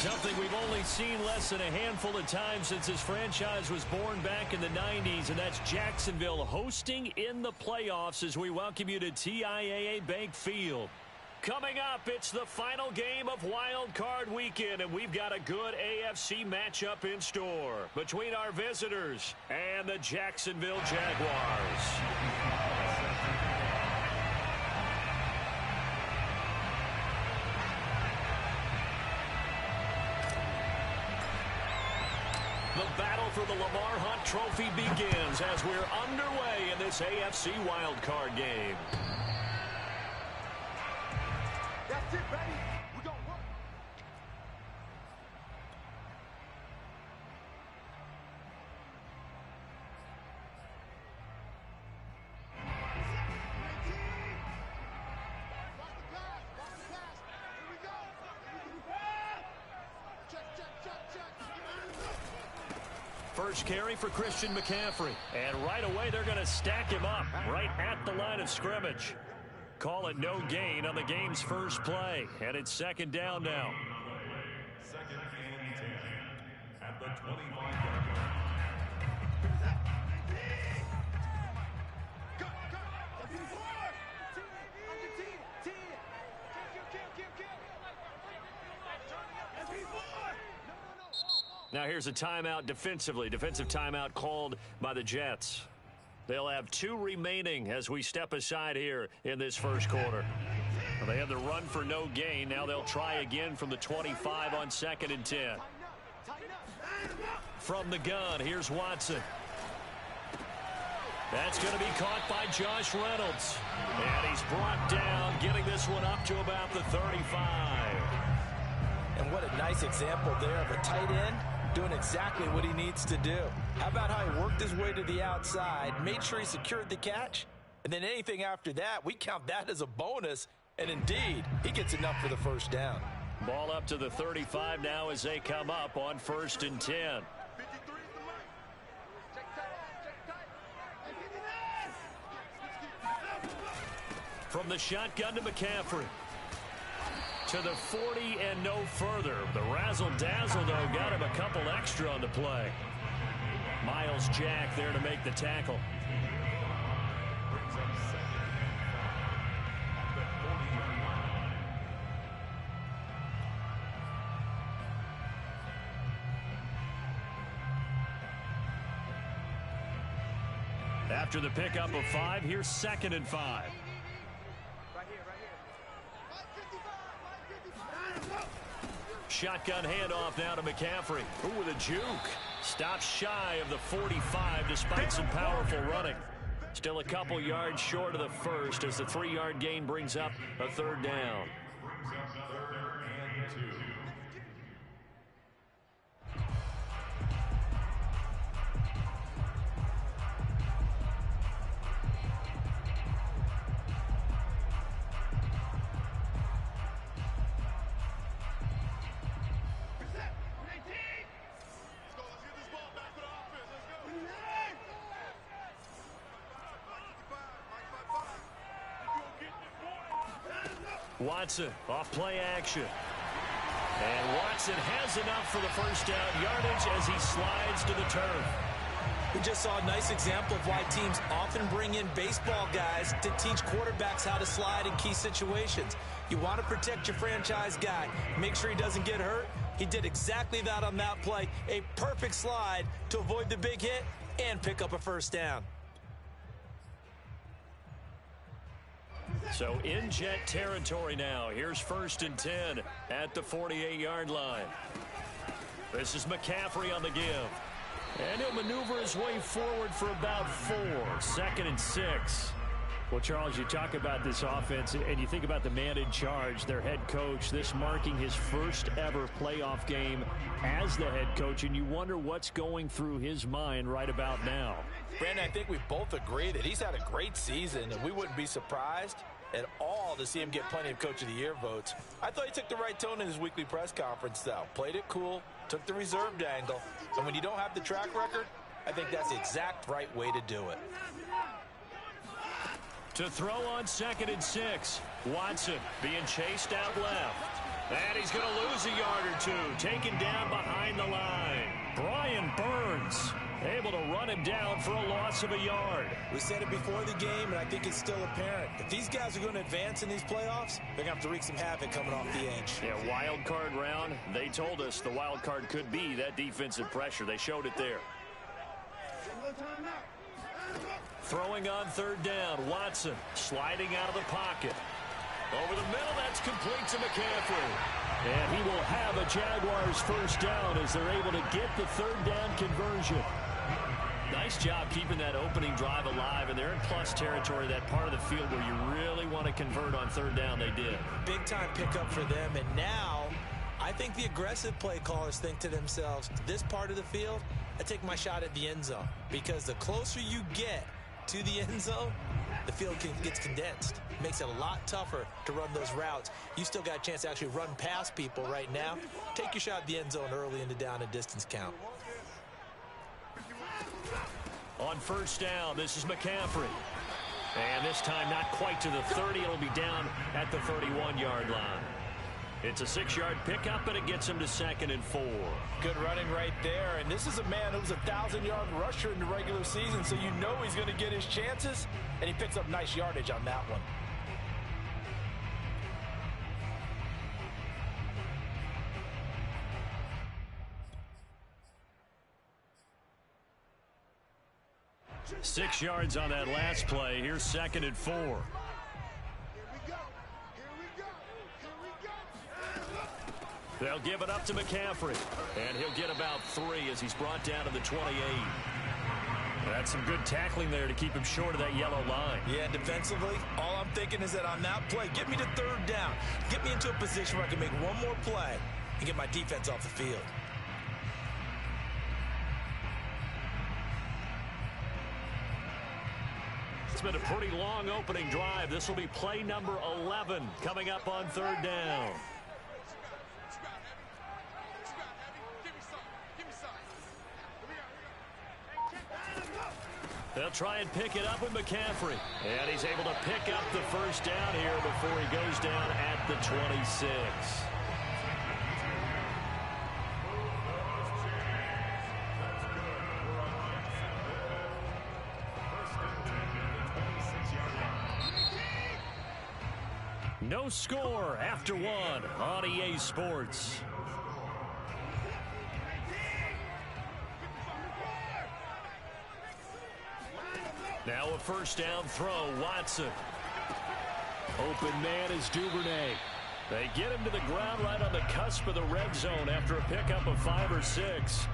Something we've only seen less than a handful of times since this franchise was born back in the 90s, and that's Jacksonville hosting in the playoffs as we welcome you to TIAA Bank Field. Coming up, it's the final game of Wild Card Weekend, and we've got a good AFC matchup in store between our visitors and the Jacksonville Jaguars. The battle for the Lamar Hunt Trophy begins as we're underway in this AFC wildcard game. That's it, baby. We're going to work. Here we go. Check. First carry for Christian McCaffrey. And right away, they're going to stack him up right at the line of scrimmage. Call it no gain on the game's first play. And it's second down now. Second and 10 at the 25-yard line. Now here's a timeout defensively. Defensive timeout called by the Jets. They'll have 2 remaining as we step aside here in this first quarter. Well, they had the run for no gain. Now they'll try again from the 25 on second and 10. From the gun, here's Watson. That's going to be caught by Josh Reynolds. And he's brought down, getting this one up to about the 35. And what a nice example there of a tight end doing exactly what he needs to do. How about how he worked his way to the outside, made sure he secured the catch, and then anything after that, we count that as a bonus, and indeed, he gets enough for the first down. Ball up to the 35 now as they come up on first and 10. From the shotgun to McCaffrey. To the 40 and no further. The razzle-dazzle, though, got him a couple extra on the play. Miles Jack there to make the tackle. Brings up second at the 40-yard line. After the pickup of 5, here's second and 5. Shotgun handoff now to McCaffrey. Ooh, with a juke. Stops shy of the 45 despite some powerful running. Still a couple yards short of the first as the 3-yard gain brings up a third down. Brings up third and 2. Watson off play action. And Watson has enough for the first down yardage as he slides to the turf. We just saw a nice example of why teams often bring in baseball guys to teach quarterbacks how to slide in key situations. You want to protect your franchise guy. Make sure he doesn't get hurt. He did exactly that on that play. A perfect slide to avoid the big hit and pick up a first down. So in Jet territory now. Here's first and 10 at the 48-yard line. This is McCaffrey on the give. And he'll maneuver his way forward for about 4. Second and 6. Well, Charles, you talk about this offense, and you think about the man in charge, their head coach, this marking his first ever playoff game as the head coach, and you wonder what's going through his mind right about now. Brandon, I think we both agree that he's had a great season, and we wouldn't be surprised at all to see him get plenty of Coach of the Year votes. I thought he took the right tone in his weekly press conference, though. Played it cool, took the reserved angle, and when you don't have the track record, I think that's the exact right way to do it. To throw on second and 6. Watson being chased out left. And he's He's going to lose a yard or two. Taken down behind the line. Brian Burns able to run him down for a loss of a yard. We said it before the game, and I think it's still apparent. If these guys are going to advance in these playoffs, they're going to have to wreak some havoc coming off the edge. Yeah, wild card round. They told us the wild card could be that defensive pressure. They showed it there. Throwing on third down, Watson sliding out of the pocket. Over the middle, that's complete to McCaffrey. And he will have a Jaguars first down as they're able to get the third down conversion. Nice job keeping that opening drive alive, and they're in plus territory, that part of the field where you really want to convert on third down. They did. Big time pickup for them, and now I think the aggressive play callers think to themselves, this part of the field, I take my shot at the end zone, because the closer you get to the end zone, the field gets condensed. Makes it a lot tougher to run those routes. You still got a chance to actually run past people right now. Take your shot at the end zone early in the down and distance count. On first down, this is McCaffrey. And this time not quite to the 30. It'll be down at the 31-yard line. It's a 6-yard pickup, and it gets him to 2nd and 4. Good running right there. And this is a man who was a 1,000-yard rusher in the regular season, so you know he's going to get his chances, and he picks up nice yardage on that one. Six yards on that last play. Here's 2nd and 4. They'll give it up to McCaffrey, and he'll get about 3 as he's brought down to the 28. That's some good tackling there to keep him short of that yellow line. Yeah, defensively, all I'm thinking is that on that play, get me to third down. Get me into a position where I can make one more play and get my defense off the field. It's been a pretty long opening drive. This will be play number 11 coming up on third down. They'll try and pick it up with McCaffrey. And he's able to pick up the first down here before he goes down at the 26. No score after 1 on EA Sports. Now a first down throw, Watson. Open man is Duvernay. They get him to the ground right on the cusp of the red zone after a pickup of 5 or 6.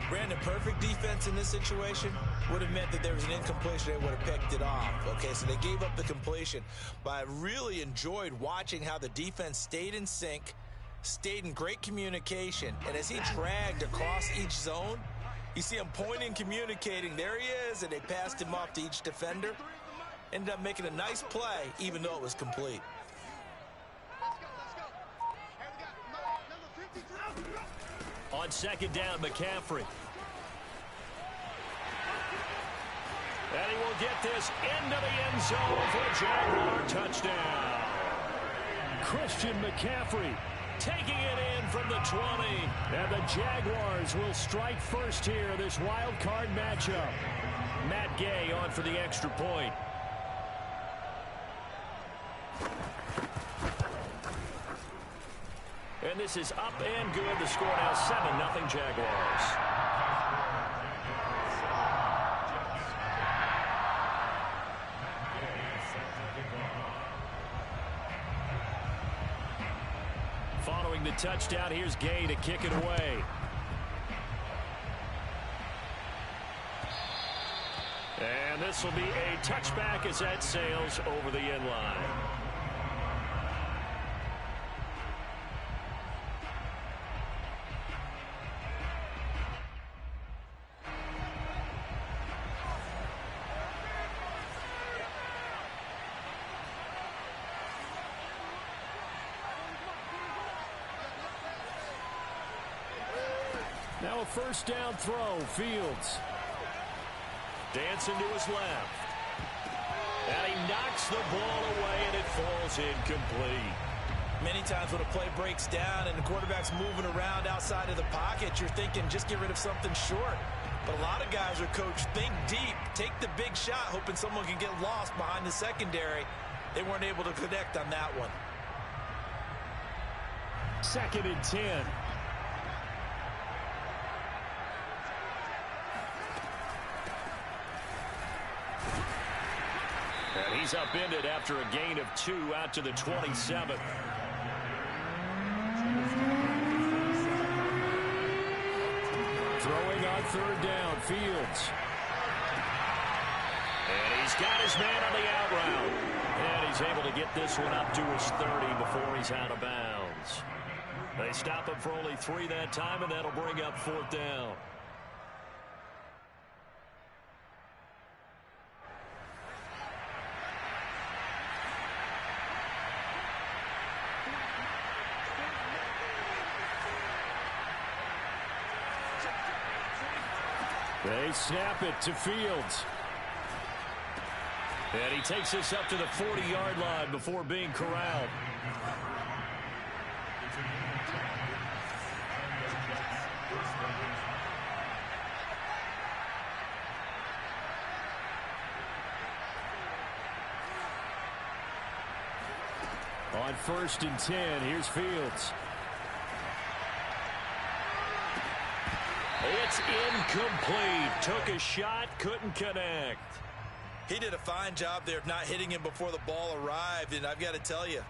Brandon, perfect defense in this situation would have meant that there was an incompletion. They would have picked it off. Okay, so they gave up the completion. But I really enjoyed watching how the defense stayed in sync, stayed in great communication, and as he dragged across each zone, you see him pointing, communicating. There he is, and they passed him off to each defender. Ended up making a nice play, even though it was complete. On second down, McCaffrey. And he will get this into the end zone for a Jaguar touchdown. Christian McCaffrey taking it in from the 20. And the Jaguars will strike first here, this wild card matchup. Matt Gay on for the extra point. And this is up and good. The score now 7-0 Jaguars. Following the touchdown, here's Gay to kick it away. And this will be a touchback as that sails over the end line. Now a first down throw, Fields. Dancing to his left. And he knocks the ball away, and it falls incomplete. Many times when a play breaks down and the quarterback's moving around outside of the pocket, you're thinking just get rid of something short. But a lot of guys are coached, think deep, take the big shot, hoping someone can get lost behind the secondary. They weren't able to connect on that one. 2nd and 10. And he's upended after a gain of 2 out to the 27. Throwing on 3rd down, Fields. And he's got his man on the out route. And he's able to get this one up to his 30 before he's out of bounds. They stop him for only 3 that time, and that'll bring up 4th down. They snap it to Fields. And he takes this up to the 40-yard line before being corralled. On 1st and 10, here's Fields. It's incomplete. Took a shot, couldn't connect. He did a fine job there of not hitting him before the ball arrived, and I've got to tell you,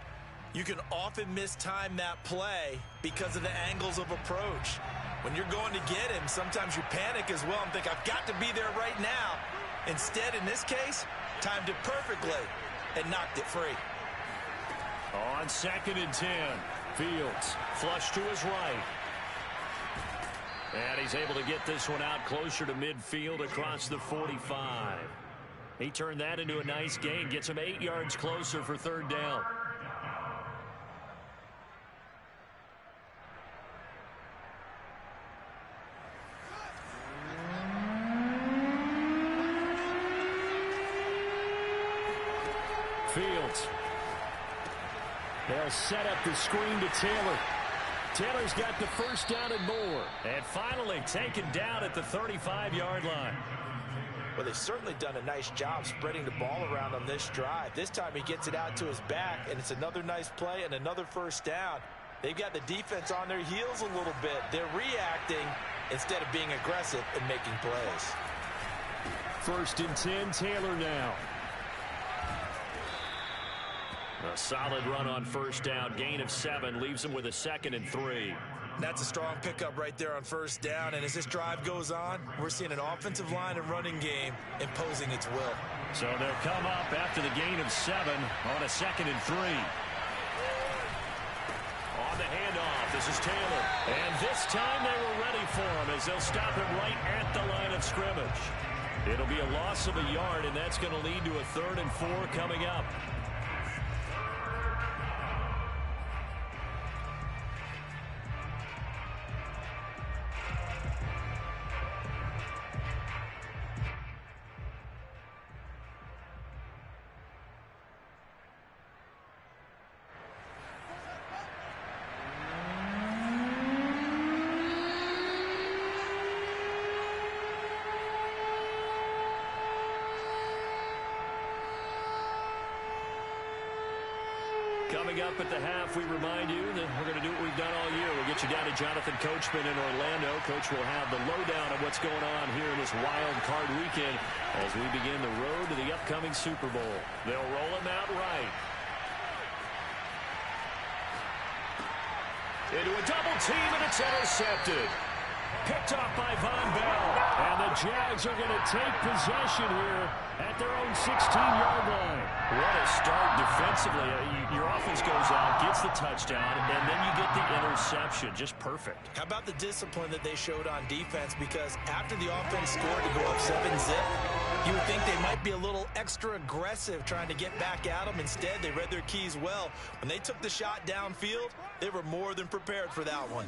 you can often mistime that play because of the angles of approach. When you're going to get him, sometimes you panic as well and think, I've got to be there right now. Instead, in this case, timed it perfectly and knocked it free. On 2nd and 10, Fields flush to his right. And he's able to get this one out closer to midfield across the 45. He turned that into a nice gain, gets him 8 yards closer for 3rd down. Fields. They'll set up the screen to Taylor. Taylor's got the 1st down and more. And finally taken down at the 35-yard line. Well, they've certainly done a nice job spreading the ball around on this drive. This time he gets it out to his back, and it's another nice play and another 1st down. They've got the defense on their heels a little bit. They're reacting instead of being aggressive and making plays. 1st and 10, Taylor now. A solid run on 1st down. Gain of 7 leaves him with a 2nd and 3. That's a strong pickup right there on 1st down. And as this drive goes on, we're seeing an offensive line and running game imposing its will. So they'll come up after the gain of 7 on a 2nd and 3. On the handoff, this is Taylor. And this time they were ready for him as they'll stop him right at the line of scrimmage. It'll be a loss of a yard, and that's going to lead to a 3rd and 4 coming up. Coming up at the half, we remind you that we're going to do what we've done all year. We'll get you down to Jonathan Coachman in Orlando. Coach will have the lowdown of what's going on here in this wild card weekend as we begin the road to the upcoming Super Bowl. They'll roll him out right. Into a double team, and it's intercepted. Picked off by Von Bell. And the Jags are going to take possession here at their own 16-yard line. What a start defensively. Your offense goes out, gets the touchdown, and then you get the interception. Just perfect. How about the discipline that they showed on defense? Because after the offense scored to go up 7-zip, you would think they might be a little extra aggressive trying to get back at them. Instead, they read their keys well. When they took the shot downfield, they were more than prepared for that one.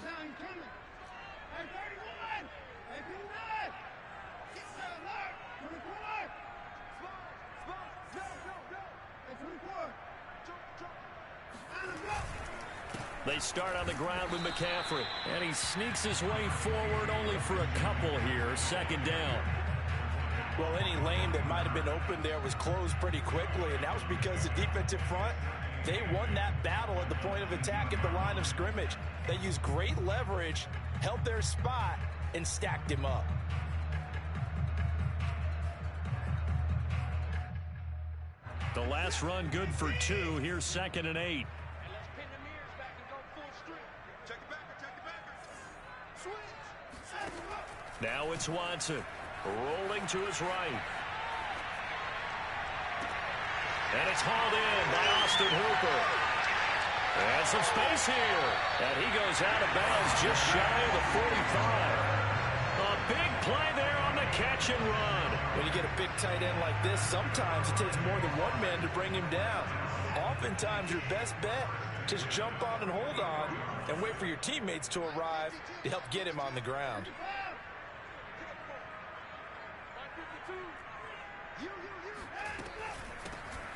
They start on the ground with McCaffrey. And he sneaks his way forward only for a couple here. Second down. Well, any lane that might have been open there was closed pretty quickly, and that was because the defensive front, they won that battle at the point of attack at the line of scrimmage. They used great leverage, held their spot, and stacked him up. The last run good for 2. Here's 2nd and 8. Now it's Watson. Rolling to his right. And it's hauled in by Austin Hooper. And some space here. And he goes out of bounds just shy of the 45. A big play there on the catch and run. When you get a big tight end like this, sometimes it takes more than one man to bring him down. Oftentimes, your best bet, just jump on and hold on and wait for your teammates to arrive to help get him on the ground.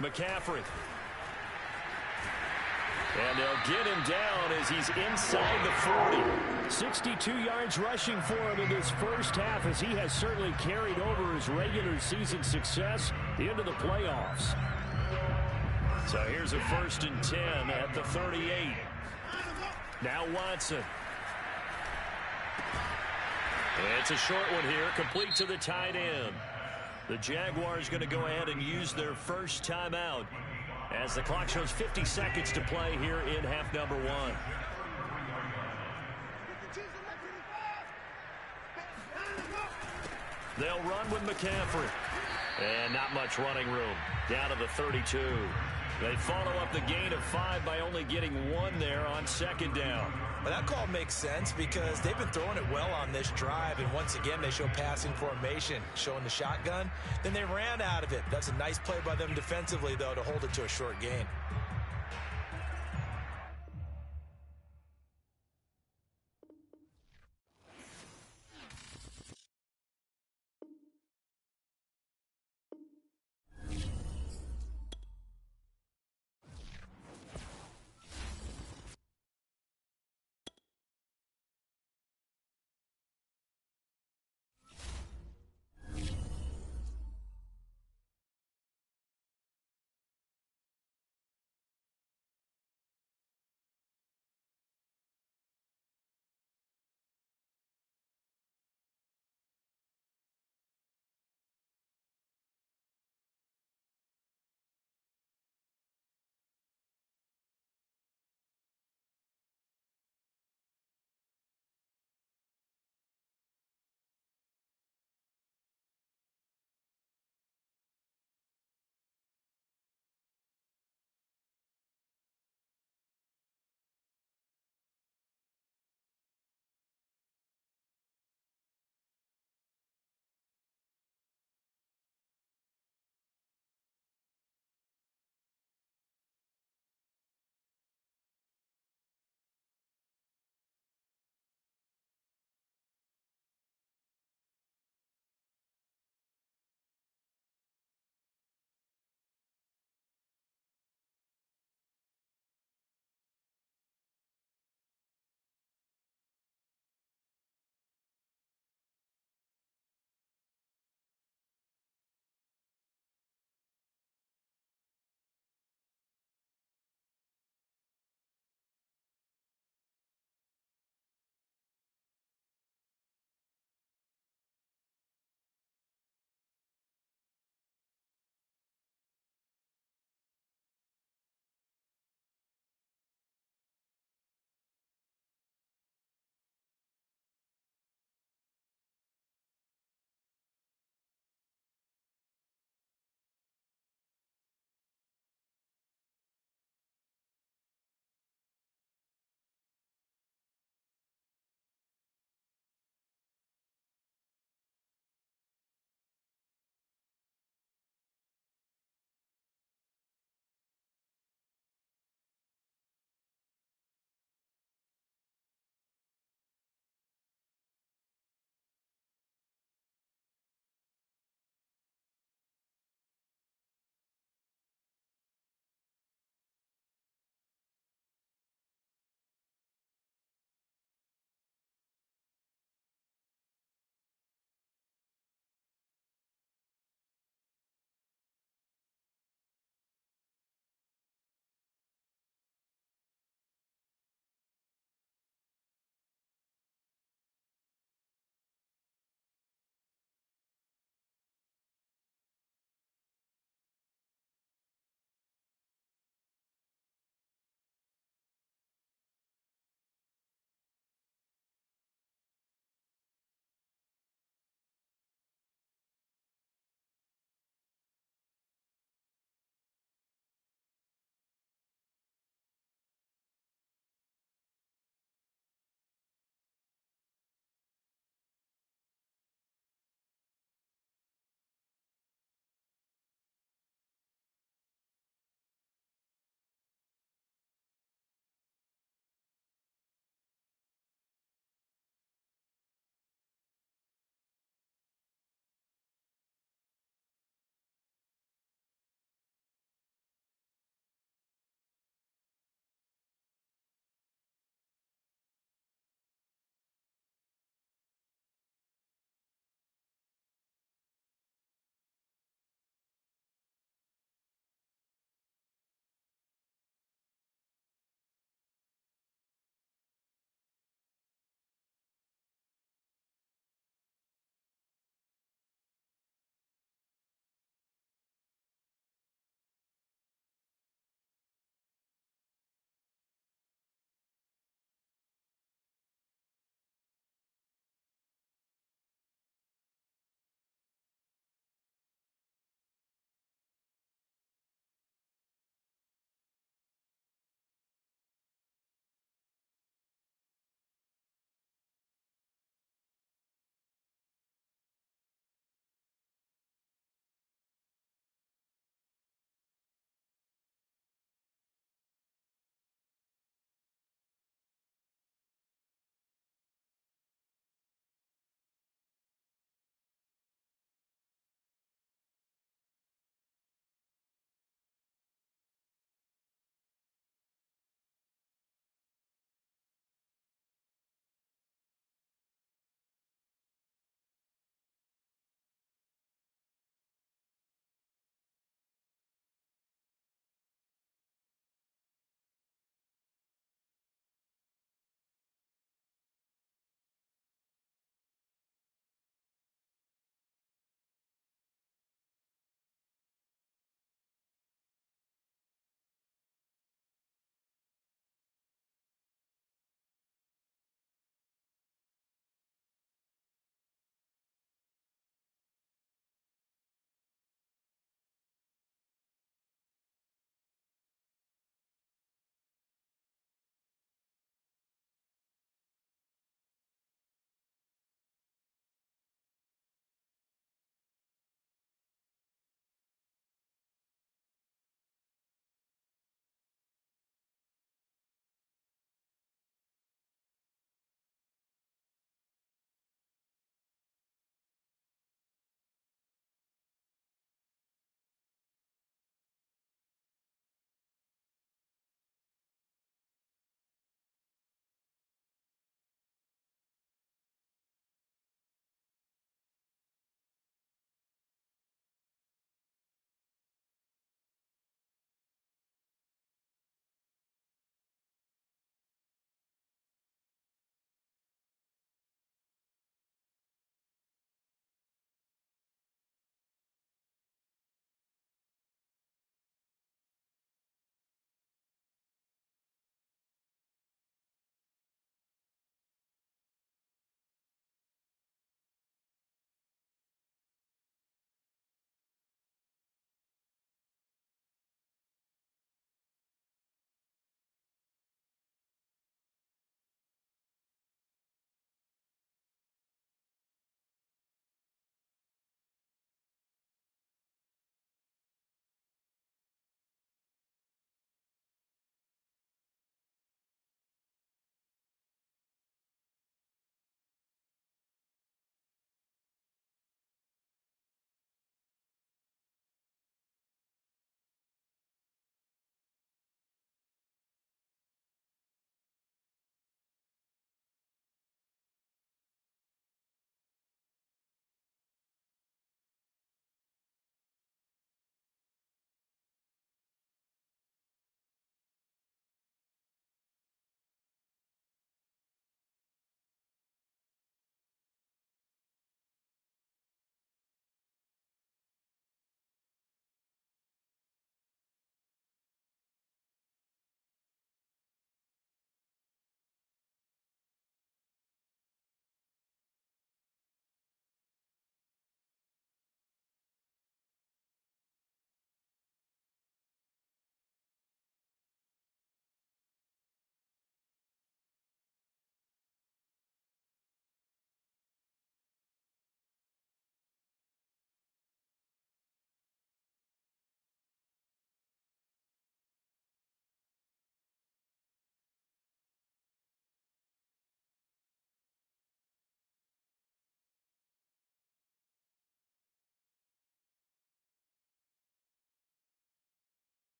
McCaffrey. And they'll get him down as he's inside the 40. 62 yards rushing for him in this first half as he has certainly carried over his regular season success into the playoffs. So here's a 1st and 10 at the 38. Now Watson. It's a short one here, complete to the tight end. The Jaguars going to go ahead and use their first timeout as the clock shows 50 seconds to play here in half number 1. They'll run with McCaffrey. And not much running room. Down to the 32. They follow up the gain of 5 by only getting 1 there on 2nd down. Well, that call makes sense because they've been throwing it well on this drive, and once again they show passing formation, showing the shotgun. Then they ran out of it. That's a nice play by them defensively, though, to hold it to a short gain.